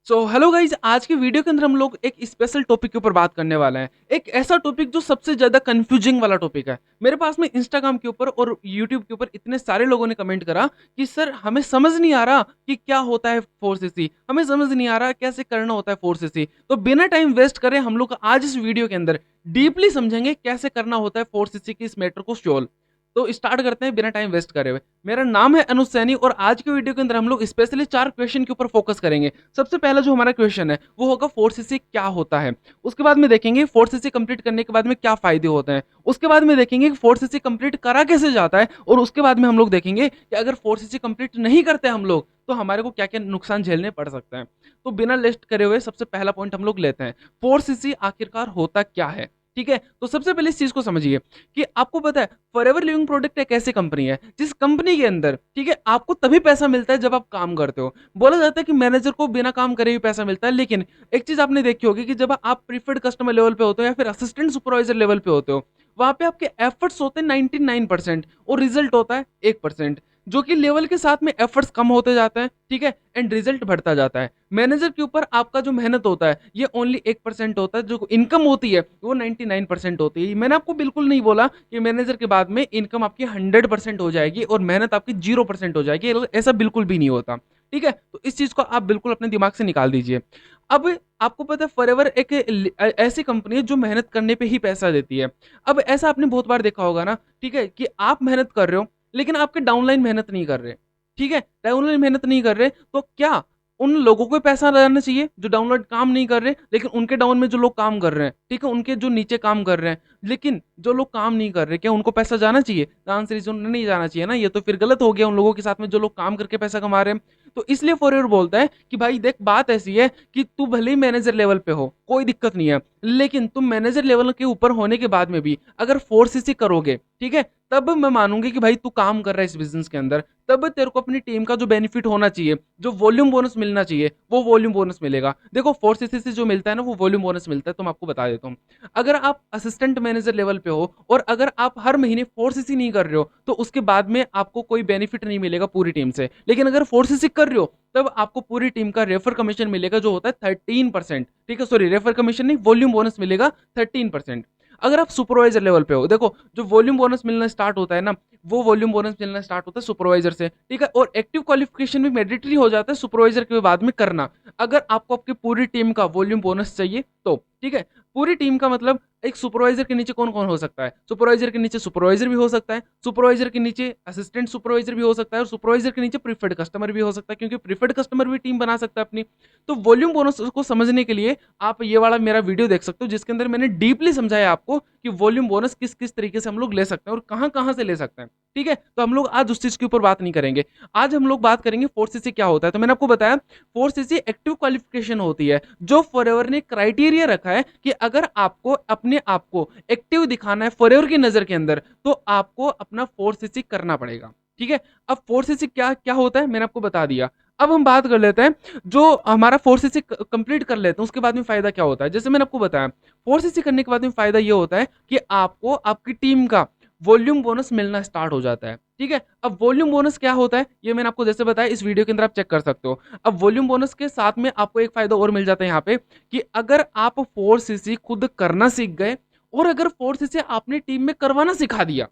Hello guys, आज की video के अंदर हम लोग एक स्पेशल टॉपिक के ऊपर बात करने वाले हैं। एक ऐसा टॉपिक जो सबसे ज्यादा कंफ्यूजिंग वाला टॉपिक है। मेरे पास में इंस्टाग्राम के ऊपर और यूट्यूब के ऊपर इतने सारे लोगों ने कमेंट करा कि सर हमें समझ नहीं आ रहा कि क्या होता है 4cc, हमें समझ नहीं आ रहा कैसे करना होता है 4cc। तो बिना टाइम वेस्ट करें हम लोग आज इस वीडियो के अंदर डीपली समझेंगे कैसे करना होता है 4cc की इस मैटर को सॉल्व। तो स्टार्ट करते हैं बिना टाइम वेस्ट करे हुए। मेरा नाम है अनुज सैनी और आज के वीडियो के अंदर हम लोग स्पेशली 4 क्वेश्चन के ऊपर फोकस करेंगे। सबसे पहला जो हमारा क्वेश्चन है वो होगा 4cc क्या होता है। उसके बाद में देखेंगे 4cc कंप्लीट करने के बाद में क्या फायदे होते हैं। उसके बाद में देखेंगे 4cc कंप्लीट करा कैसे जाता है और उसके बाद में हम लोग देखेंगे कि अगर 4cc कंप्लीट नहीं करते हम लोग तो हमारे को क्या क्या नुकसान झेलने पड़ सकते हैं। तो बिना लिस्ट करे हुए सबसे पहला पॉइंट हम लोग लेते हैं, 4cc आखिरकार होता क्या है। ठीक है, तो सबसे पहले इस चीज को समझिए कि आपको पता है फॉरएवर लिविंग प्रोडक्ट एक ऐसी कंपनी है जिस कंपनी के अंदर, ठीक है, आपको तभी पैसा मिलता है जब आप काम करते हो। बोला जाता है कि मैनेजर को बिना काम करे भी पैसा मिलता है, लेकिन एक चीज आपने देखी होगी कि जब आप प्रीफर्ड कस्टमर लेवल पे होते हो या फिर असिस्टेंट सुपरवाइजर लेवल पे होते हो, वहां पे आपके एफर्ट्स होते हैं 99% और रिजल्ट होता है 1%। जो कि लेवल के साथ में एफर्ट्स कम होते जाते हैं, ठीक है, एंड रिजल्ट बढ़ता जाता है। मैनेजर के ऊपर आपका जो मेहनत होता है ये ओनली 1% होता है, जो इनकम होती है वो 99% होती है। मैंने आपको बिल्कुल नहीं बोला कि मैनेजर के बाद में इनकम आपकी 100% हो जाएगी और मेहनत आपकी 0% हो जाएगी, ऐसा बिल्कुल भी नहीं होता। ठीक है, तो इस चीज को आप बिल्कुल अपने दिमाग से निकाल दीजिए। अब आपको पता है फॉरएवर एक ऐसी कंपनी है जो मेहनत करने पे ही पैसा देती है। अब ऐसा आपने बहुत बार देखा होगा ना, ठीक है, कि आप मेहनत कर रहे हो लेकिन आपके डाउनलाइन मेहनत नहीं कर रहे। ठीक है, डाउनलाइन मेहनत नहीं कर रहे तो क्या उन लोगों को पैसा रहना चाहिए जो डाउनलोड काम नहीं कर रहे, लेकिन उनके डाउन में जो लोग काम कर रहे हैं, ठीक है, उनके जो नीचे काम कर रहे हैं, लेकिन जो लोग काम नहीं कर रहे, क्या उनको पैसा जाना चाहिए? आंसर इज नहीं जाना चाहिए ना। ये तो फिर गलत हो गया उन लोगों के साथ में जो लोग काम करके पैसा कमा रहे हैं। तो इसलिए फॉरएवर बोलता है कि भाई देख, बात ऐसी है कि तू भले ही मैनेजर लेवल पे हो, कोई दिक्कत नहीं है, लेकिन तुम मैनेजर लेवल के ऊपर होने के बाद में भी अगर 4cc करोगे, ठीक है, तब मैं मानूंगी कि भाई तू काम कर रहा है इस बिजनेस के अंदर। तब तेरे को अपनी टीम का जो बेनिफिट होना चाहिए, जो वॉल्यूम बोनस मिलना चाहिए, वो वॉल्यूम बोनस मिलेगा। देखो 4cc से जो मिलता है ना वो वॉल्यूम बोनस मिलता है, तो मैं आपको बता देता हूँ। अगर आप असिस्टेंट मैनेजर लेवल पे हो और अगर आप हर महीने 4cc नहीं कर रहे हो तो उसके बाद में आपको कोई बेनिफिट नहीं मिलेगा पूरी टीम से। लेकिन अगर 4cc कर रहे हो तब आपको पूरी टीम का रेफर कमीशन मिलेगा जो होता है 13%। ठीक है, सॉरी, रेफर कमीशन नहीं, वॉल्यूम बोनस मिलेगा 13%। अगर आप सुपरवाइजर लेवल पे हो, देखो जो वॉल्यूम बोनस मिलना स्टार्ट होता है ना, वो वॉल्यूम बोनस मिलना स्टार्ट होता है सुपरवाइजर से। ठीक है, और एक्टिव क्वालिफिकेशन भी मैंडेटरी हो जाता है सुपरवाइजर के बाद में करना, अगर आपको आपकी पूरी टीम का वॉल्यूम बोनस चाहिए तो। ठीक है, पूरी टीम का मतलब एक सुपरवाइजर के नीचे कौन कौन हो सकता है? सुपरवाइजर के नीचे सुपरवाइजर भी हो सकता है, सुपरवाइजर के नीचे असिस्टेंट सुपरवाइजर भी हो सकता है और सुपरवाइजर के नीचे प्रीफर्ड कस्टमर भी हो सकता है, क्योंकि प्रीफर्ड कस्टमर भी टीम बना सकता है अपनी। तो वॉल्यूम बोनस को समझने के लिए आप ये वाला मेरा वीडियो देख सकते हो जिसके अंदर मैंने डीपली समझाया आपको कि वॉल्यूम बोनस किस किस तरीके से हम लोग ले सकते हैं और कहां कहां से ले सकते हैं। ठीक है, तो हम लोग आज उस चीज के ऊपर बात नहीं करेंगे। आज हम लोग बात करेंगे 4cc क्या होता है। तो मैंने आपको बताया 4cc एक्टिव क्वालिफिकेशन होती है, जो फॉरएवर ने क्राइटेरिया रखा है कि अगर आपको अपने आप को एक्टिव दिखाना है फॉरएवर की नजर के अंदर तो आपको अपना 4cc करना पड़ेगा। ठीक है, अब 4cc क्या क्या होता है मैंने आपको बता दिया। अब हम बात कर लेते हैं जो हमारा 4cc कंप्लीट कर लेते हैं उसके बाद में फायदा क्या होता है। जैसे मैंने आपको बताया 4cc करने के बाद में फायदा ये होता है कि आपको आपकी टीम का वॉल्यूम बोनस मिलना स्टार्ट हो जाता है। ठीक है, अब वॉल्यूम बोनस क्या होता है ये मैंने आपको जैसे बताया, इस वीडियो के अंदर आप चेक कर सकते हो। अब वॉल्यूम बोनस के साथ में आपको एक फायदा और मिल जाता है यहाँ पे कि अगर आप 4cc खुद करना सीख गए और अगर 4cc आपने टीम में करवाना सिखा दिया,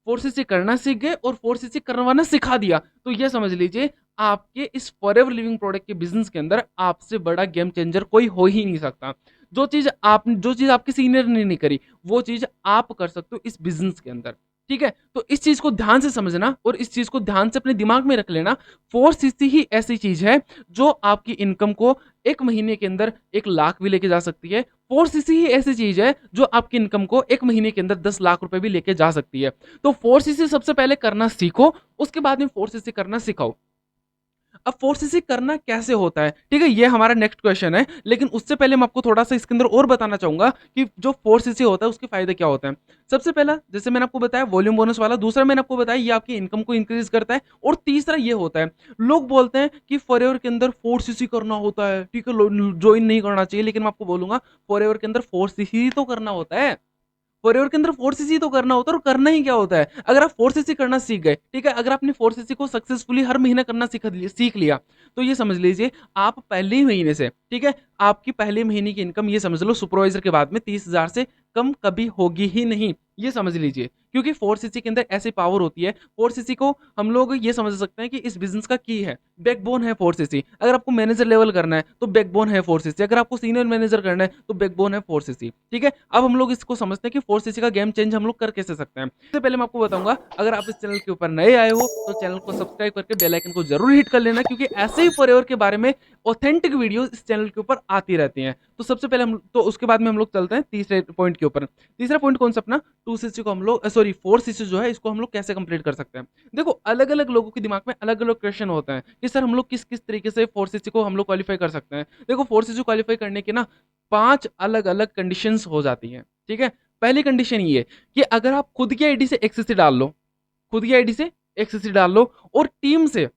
4cc करना सीख गए और 4cc करवाना सिखा दिया, तो ये समझ लीजिए आपके इस फॉरएवर लिविंग प्रोडक्ट के बिजनेस के अंदर आपसे बड़ा गेम चेंजर कोई हो ही नहीं सकता। जो चीज आपके सीनियर ने नहीं करी वो चीज आप कर सकते हो इस बिजनेस के अंदर। ठीक है, तो इस चीज को ध्यान से समझना और इस चीज को ध्यान से अपने दिमाग में रख लेना। 4cc ही ऐसी चीज है जो आपकी इनकम को एक महीने के अंदर 1 लाख भी लेके जा सकती है। 4cc ही ऐसी चीज है जो आपकी इनकम को एक महीने के अंदर 10 लाख रुपए भी लेके जा सकती है। तो 4cc सबसे पहले करना सीखो, उसके बाद में 4cc करना सिखाओ। अब 4cc करना कैसे होता है, ठीक है, ये हमारा नेक्स्ट क्वेश्चन है, लेकिन उससे पहले मैं आपको थोड़ा सा इसके अंदर और बताना चाहूंगा कि जो 4cc होता है उसके फायदे क्या होते हैं। सबसे पहला जैसे मैंने आपको बताया वॉल्यूम बोनस वाला, दूसरा मैंने आपको बताया ये आपकी इनकम को इंक्रीज करता है, और तीसरा ये होता है लोग बोलते हैं कि फॉरएवर के अंदर 4cc करना होता है, ठीक है, ज्वाइन नहीं करना चाहिए, लेकिन मैं आपको बोलूंगा फॉरएवर के अंदर 4cc तो करना होता है। फॉरएवर के अंदर 4cc तो करना होता है, और करना ही क्या होता है, अगर आप 4cc करना सीख गए, ठीक है, अगर आपने 4cc को सक्सेसफुली हर महीने करना सीख लिया, तो ये समझ लीजिए आप पहले ही महीने से, ठीक है, आपकी पहले महीने की इनकम ये समझ लो सुपरवाइजर के बाद में 30,000 से कम कभी होगी ही नहीं, ये समझ लीजिए। क्योंकि 4cc के अंदर ऐसी पावर होती है, 4cc को हम लोग ये समझ सकते हैं कि इस बिजनेस का की है, बैकबोन है 4cc। अगर आपको मैनेजर लेवल करना है तो बैकबोन है 4cc, अगर आपको सीनियर मैनेजर करना है तो बैकबोन है 4cc, ठीक है। अब हम लोग इसको समझते हैं कि 4cc का गेम चेंज हम लोग कर कैसे सकते हैं। सबसे पहले मैं आपको बताऊंगा, अगर आप इस चैनल के ऊपर नए आए हो तो चैनल को सब्सक्राइब करके बेल आइकन को जरूर हिट कर लेना, क्योंकि ऐसे ही फॉरएवर के बारे में ऑथेंटिक वीडियो इस चैनल के ऊपर आती रहती हैं। तो सबसे पहले हम तो उसके बाद में हम लोग चलते हैं तीसरे पॉइंट के ऊपर। तीसरा पॉइंट कौन सा अपना, 2cc को हम लोग सॉरी 4cc जो है इसको हम लोग कैसे कंप्लीट कर सकते हैं। देखो अलग अलग लोगों के दिमाग में अलग अलग क्वेश्चन होते हैं कि सर हम लोग किस किस तरीके से 4cc को हम लोग क्वालिफाई कर सकते हैं। देखो 4cc क्वालिफाई करने के ना 5 अलग अलग कंडीशंस हो जाती हैं, ठीक है। पहली कंडीशन ये कि अगर आप खुद की आईडी से एक्सेसी डाल लो, खुद की आईडी से एक्सेसी डाल लो, और टीम से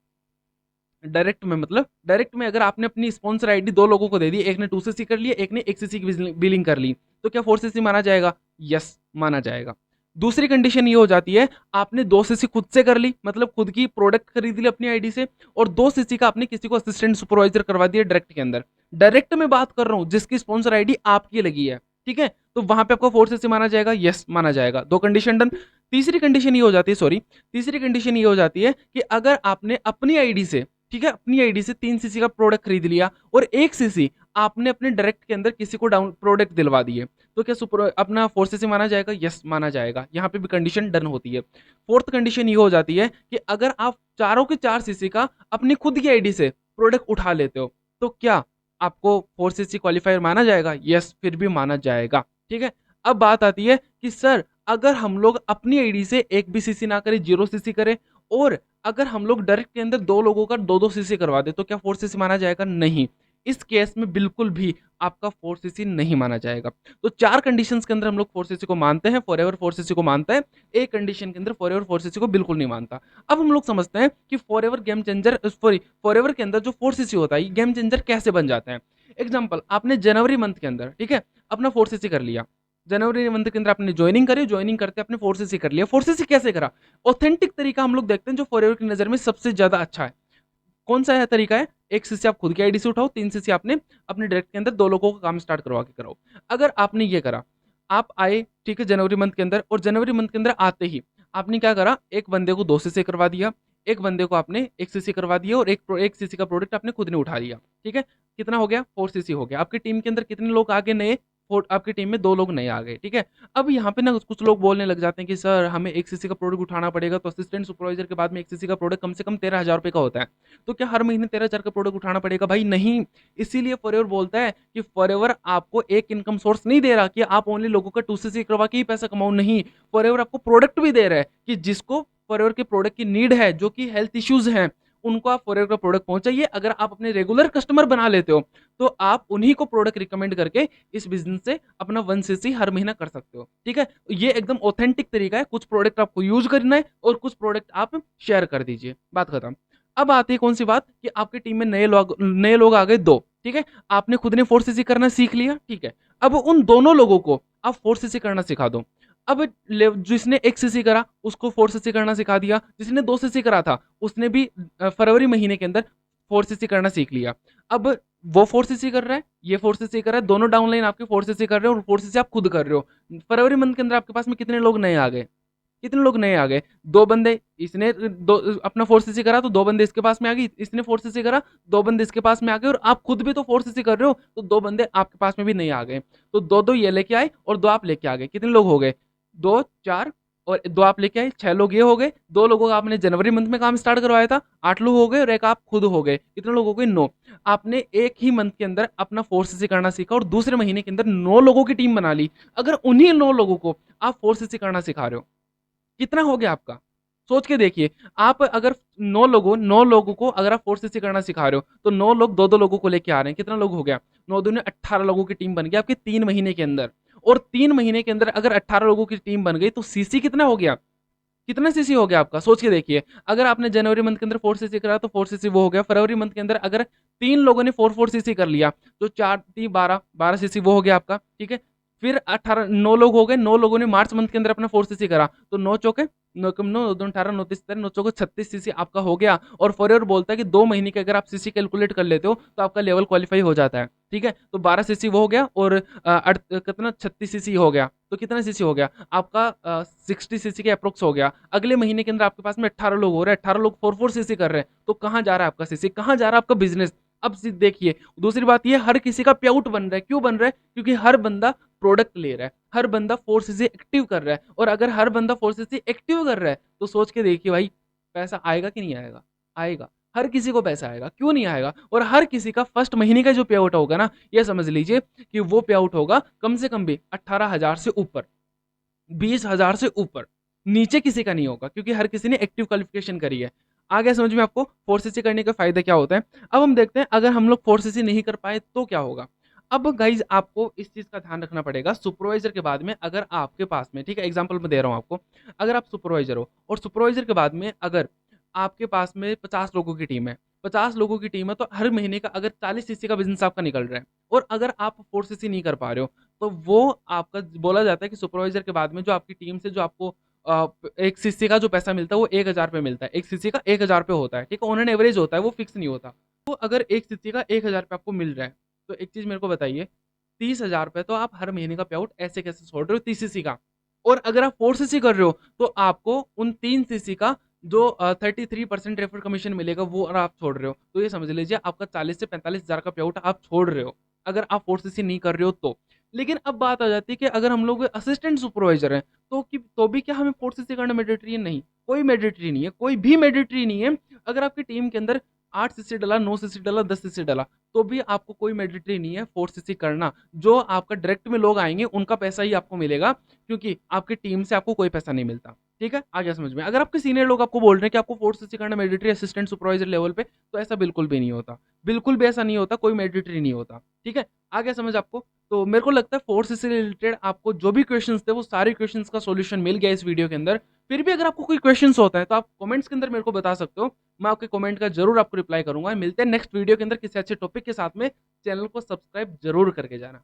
डायरेक्ट में, मतलब डायरेक्ट में अगर आपने अपनी स्पॉन्सर आईडी 2 लोगों को दे दी, एक ने 2cc कर लिया, एक ने 1cc की बिलिंग कर ली, तो क्या 4cc माना जाएगा? यस, माना जाएगा। दूसरी कंडीशन ये हो जाती है, आपने 2cc खुद से कर ली, मतलब खुद की प्रोडक्ट खरीद ली अपनी आईडी से, और 2cc का आपने किसी को असिस्टेंट सुपरवाइजर करवा दिया डायरेक्ट के अंदर। डायरेक्ट में बात कर रहा हूं जिसकी स्पॉन्सर आईडी आपकी लगी है, ठीक है, तो वहां पे आपको 4cc माना जाएगा? यस, माना जाएगा। 2 कंडीशन डन। तीसरी कंडीशन ये हो जाती है, सॉरी, तीसरी कंडीशन ये हो जाती है कि अगर आपने अपनी आईडी से, ठीक है, अपनी आईडी से 3cc का प्रोडक्ट खरीद लिया और 1cc आपने अपने डायरेक्ट के अंदर किसी को डाउन प्रोडक्ट दिलवा दिए, तो क्या सुपर अपना 4cc माना जाएगा? यस, माना जाएगा। यहाँ पे भी कंडीशन डन होती है। फोर्थ कंडीशन ये हो जाती है कि अगर आप चारों के 4cc का अपनी खुद की आईडी से प्रोडक्ट उठा लेते हो, तो क्या आपको 4cc क्वालिफायर माना जाएगा? यस, फिर भी माना जाएगा, ठीक है। अब बात आती है कि सर अगर हम लोग अपनी आईडी से एक भी सीसी ना करें, 0cc करें, और अगर हम लोग डायरेक्ट के अंदर 2 लोगों का 2-2cc करवा दे, तो क्या 4cc माना जाएगा? नहीं, इस केस में बिल्कुल भी आपका 4cc नहीं माना जाएगा। तो 4 कंडीशंस के अंदर हम लोग 4cc को मानते हैं, फॉरएवर 4cc को मानता है, एक कंडीशन के अंदर फॉरएवर 4cc को बिल्कुल नहीं मानता। अब हम लोग समझते हैं कि forever game changer, sorry, forever के अंदर जो 4cc होता है, ये गेम चेंजर कैसे बन जाते हैं। एग्जाम्पल, आपने जनवरी मंथ के अंदर, ठीक है, अपना 4cc कर लिया, जनवरी मंथ के अंदर आपने ज्वाइनिंग करी, ज्वाइनिंग करके आपने 4cc कर लिया। 4cc कैसे करा? ऑथेंटिक तरीका हम लोग देखते हैं जो फॉरएवर की नजर में सबसे ज्यादा अच्छा है। कौन सा है तरीका है? 1cc आप खुद की आईडी से उठाओ, 3cc आपने अपने डायरेक्ट के अंदर 2 लोगों का काम स्टार्ट करवा के कराओ। अगर आपने ये करा, आप आए, ठीक है, जनवरी मंथ के अंदर, और जनवरी मंथ के अंदर आते ही आपने क्या करा, एक बंदे को 2cc करवा दिया, एक बंदे को आपने 1cc करवा दिया, और एक सीसी का प्रोडक्ट आपने खुद ने उठा लिया, ठीक है, कितना हो गया? 4cc हो गया। आपकी टीम के अंदर कितने लोग आगे नए? आपकी टीम में 2 लोग नए आ गए, ठीक है। अब यहाँ पे ना कुछ लोग बोलने लग जाते हैं कि सर हमें 1cc का प्रोडक्ट उठाना पड़ेगा, तो असिस्टेंट सुपरवाइजर के बाद में 1cc का प्रोडक्ट कम से कम 13,000 रुपये का होता है, तो क्या हर महीने 13,000 का प्रोडक्ट उठाना पड़ेगा? भाई नहीं। इसीलिए फॉरएवर बोलता है कि फॉरएवर आपको एक इनकम सोर्स नहीं दे रहा कि आप ओनली लोगों का 2cc करवा के ही पैसा कमाओ, नहीं, फॉरएवर आपको प्रोडक्ट भी दे रहा है कि जिसको फॉरएवर के प्रोडक्ट की नीड है, जो कि हेल्थ इश्यूज हैं, उनको आप फॉरएवर का प्रोडक्ट पहुंचाइए। अगर आप अपने रेगुलर कस्टमर बना लेते हो, तो आप उन्हीं को प्रोडक्ट रिकमेंड करके इस बिजनेस से अपना 1cc हर महीना कर सकते हो, ठीक है। ये एकदम ऑथेंटिक तरीका है। कुछ प्रोडक्ट आपको यूज करना है और कुछ प्रोडक्ट आप शेयर कर दीजिए, बात खत्म। अब आती है कौन सी बात कि आपकी टीम में नए लोग आ गए 2, ठीक है, आपने खुद ने 4cc करना सीख लिया, ठीक है। अब उन दोनों लोगों को आप 4cc करना सिखा दो। अब जिसने 1cc करा उसको 4cc करना सिखा दिया, जिसने 2cc करा था उसने भी फरवरी महीने के अंदर 4cc करना सीख लिया। अब वो 4cc कर रहा है, ये 4cc कर रहा है, दोनों डाउनलाइन आपके 4cc कर रहे हो, और 4cc आप खुद कर रहे हो। फरवरी मंथ के अंदर आपके पास में कितने लोग नए आ गए? कितने लोग नए आ गए? 2 बंदे, इसने अपना 4cc करा तो 2 बंदे इसके पास में आ गए, इसने 4cc करा, 2 बंदे इसके पास में आ गए, और आप खुद भी तो 4cc कर रहे हो, तो 2 बंदे आपके पास में भी नहीं आ गए, तो 2-2 ये लेके आए और 2 आप लेके आ गए। कितने लोग हो गए? 2, 4, और 2 आप लेके आए, 6 लोग ये हो गए। 2 लोगों का आपने जनवरी मंथ में काम स्टार्ट करवाया था, 8 लोग हो गए, और एक आप खुद हो गए। कितने लोग हो गए? 9। आपने एक ही मंथ के अंदर अपना 4cc करना सीखा, और दूसरे महीने के अंदर 9 लोगों की टीम बना ली। अगर उन्हीं 9 लोगों को आप 4cc करना सिखा रहे हो, कितना हो गया आपका? सोच के देखिए। आप अगर 9 लोगों को अगर आप 4cc करना सिखा रहे हो, तो 9 लोग 2-2 लोगों को लेके आ रहे हैं, कितना लोग हो गया? 9 दूनी 18 लोगों की टीम बन गई आपके 3 महीने के अंदर। और 3 महीने के अंदर अगर 18 लोगों की टीम बन गई, तो सीसी कितना हो गया? कितना सीसी हो गया आपका? सोच के देखिए। अगर आपने जनवरी मंथ के अंदर 4cc करा तो 4cc वो हो गया। फरवरी मंथ के अंदर अगर 3 लोगों ने 4-4cc कर लिया, तो 4 3 12 12cc वो हो गया आपका, ठीक है। फिर 18 9 लोग हो गए, 9 लोगों ने मार्च मंथ के अंदर अपना 4 सीसी करा, तो 9 चौके 9 कम 9 2 18 9 30 9 चौके 36 सीसी आपका हो गया। और फॉरएवर बोलता है कि 2 महीने के अगर आप सीसी कैलकुलेट कर लेते हो तो आपका लेवल क्वालीफाई हो जाता है। ठीक है, तो 12 सीसी वो हो गया और कितना 36 सीसी हो गया, तो कितना सीसी हो गया आपका 60 सीसी के अप्रोक्स हो गया। अगले महीने के अंदर आपके पास में 18 लोग हो रहे हैं, 18 लोग 4 सीसी कर रहे हैं, तो कहाँ जा रहा है आपका सीसी, कहाँ जा रहा है आपका बिजनेस। अब देखिए दूसरी बात ये, हर किसी का पे आउट बन रहा है, क्यों बन रहा है, क्योंकि हर बंदा प्रोडक्ट ले रहा है, हर बंदा फोर्स से एक्टिव कर रहा है। और अगर हर बंदा फोर्स से एक्टिव कर रहा है तो सोच के देखिए भाई, पैसा आएगा कि नहीं आएगा, आएगा। हर किसी को पैसा आएगा, क्यों नहीं आएगा। और हर किसी का फर्स्ट महीने का जो पे आउट होगा ना, ये समझ लीजिए कि वो पे आउट होगा कम से कम भी 18,000 से ऊपर, 20,000 से ऊपर, नीचे किसी का नहीं होगा, क्योंकि हर किसी ने एक्टिव क्वालिफिकेशन करी है। आ गया समझ में आपको फोर्स करने के फायदे क्या होते हैं। अब हम देखते हैं अगर हम लोग फोर्स नहीं कर पाए तो क्या होगा। अब गाइज आपको इस चीज का ध्यान रखना पड़ेगा, सुपरवाइजर के बाद में अगर आपके पास में, ठीक है एग्जांपल मैं दे रहा हूं आपको, अगर आप सुपरवाइजर हो और सुपरवाइजर के बाद में अगर आपके पास में 50 लोगों की टीम है, 50 लोगों की टीम है, तो हर महीने का अगर 40 सीसी का बिजनेस आपका निकल रहा है और अगर आप 4 सीसी नहीं कर पा रहे हो, तो वो आपका बोला जाता है कि सुपरवाइजर के बाद में जो आपकी टीम से जो आपको एक सीसी का जो पैसा मिलता है वो 1,000 पे मिलता है, एक सीसी का 1,000 पे होता है, ठीक है, ऑन एन एवरेज होता है, वो फिक्स नहीं होता। तो अगर एक सीसी का 1,000 पे आपको मिल रहा है, तो एक चीज मेरे को बताइए, 30,000 रुपए तो आप हर महीने का पे आउट ऐसे कैसे छोड़ रहे हो 30 सीसी का। और अगर आप 4 सीसी कर रहे हो तो आपको उन 3 सीसी का जो 33% रेफर कमीशन मिलेगा वो और आप छोड़ रहे हो, तो ये समझ लीजिए आपका 40 से 45,000 का पे आउट आप छोड़ रहे हो, अगर आप 4 सीसी नहीं कर रहे हो तो। लेकिन अब बात आ जाती है कि अगर हम लोग असिस्टेंट सुपरवाइजर हैं तो भी क्या हमें 4 सीसी करना मैंडेटरी है? नहीं, कोई मैंडेटरी नहीं है, कोई भी मैंडेटरी नहीं है। अगर आपकी टीम के अंदर 8 सीसी डला, 9 सीसी डला, 10 सीसी डला, तो भी आपको कोई मैंडेटरी नहीं है 4 सीसी करना। जो आपका डायरेक्ट में लोग आएंगे उनका पैसा ही आपको मिलेगा, क्योंकि आपकी टीम से आपको कोई पैसा नहीं मिलता। ठीक है, आ गया समझ में। अगर आपके सीनियर लोग आपको बोल रहे हैं कि आपको 4 सीसी करना मैंडेटरी असिस्टेंट सुपरवाइजर लेवल पे, तो ऐसा बिल्कुल भी नहीं होता, बिल्कुल भी ऐसा नहीं होता, कोई मैंडेटरी नहीं होता। ठीक है, आ गया समझ आपको। तो मेरे को लगता है 4 से रिलेटेड आपको जो भी क्वेश्चंस थे वो सारे क्वेश्चंस का सॉल्यूशन मिल गया इस वीडियो के अंदर। फिर भी अगर आपको कोई क्वेश्चंस होता है तो आप कमेंट्स के अंदर मेरे को बता सकते हो, मैं आपके कमेंट का जरूर आपको रिप्लाई करूंगा। मिलते हैं नेक्स्ट वीडियो के अंदर किसी अच्छे टॉपिक के साथ में। चैनल को सब्सक्राइब जरूर करके जाना।